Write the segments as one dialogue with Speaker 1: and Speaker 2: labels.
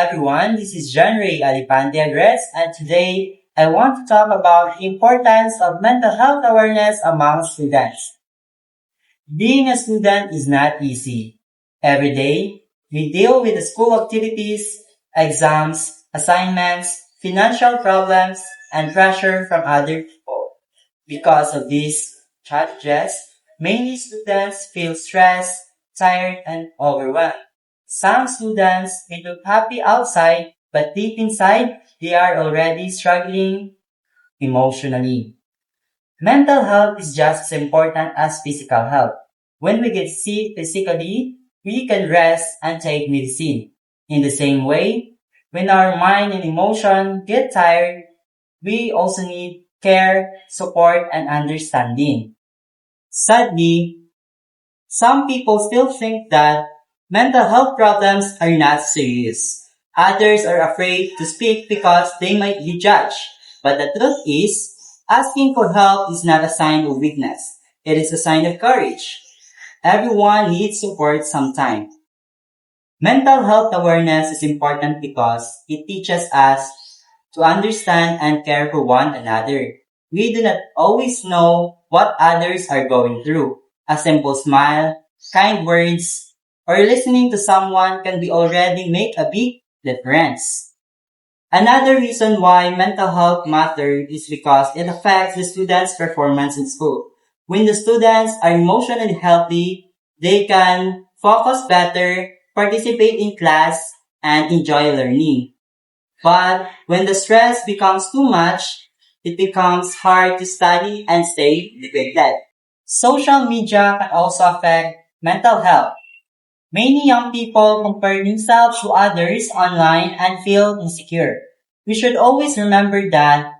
Speaker 1: everyone, this is John Ray Alipante Agres, and today I want to talk about the importance of mental health awareness among students. Being a student is not easy. Every day, we deal with the school activities, exams, assignments, financial problems, and pressure from other people. Because of these challenges, many students feel stressed, tired, and overwhelmed. Some students may look happy outside, but deep inside, they are already struggling emotionally. Mental health is just as important as physical health. When we get sick physically, we can rest and take medicine. In the same way, when our mind and emotion get tired, we also need care, support, and understanding. Sadly, some people still think that mental health problems are not serious. Others are afraid to speak because they might be judged. But the truth is, asking for help is not a sign of weakness. It is a sign of courage. Everyone needs support sometime. Mental health awareness is important because it teaches us to understand and care for one another. We do not always know what others are going through. A simple smile, kind words, or listening to someone can be already make a big difference. Another reason why mental health matters is because it affects the students' performance in school. When the students are emotionally healthy, they can focus better, participate in class, and enjoy learning. But when the stress becomes too much, it becomes hard to study and stay motivated. Social media can also affect mental health. Many young people compare themselves to others online and feel insecure. We should always remember that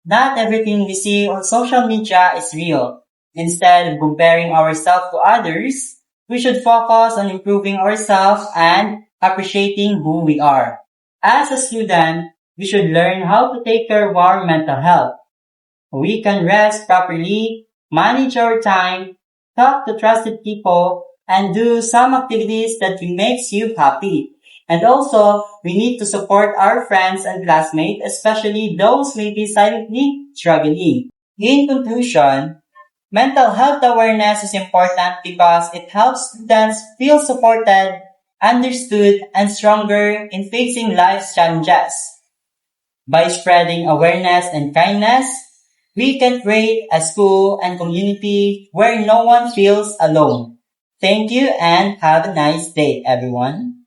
Speaker 1: not everything we see on social media is real. Instead of comparing ourselves to others, we should focus on improving ourselves and appreciating who we are. As a student, we should learn how to take care of our mental health. We can rest properly, manage our time, talk to trusted people, and do some activities that will makes you happy. And also, we need to support our friends and classmates, especially those maybe silently struggling. In conclusion, mental health awareness is important because it helps students feel supported, understood, and stronger in facing life's challenges. By spreading awareness and kindness, we can create a school and community where no one feels alone. Thank you and have a nice day, everyone.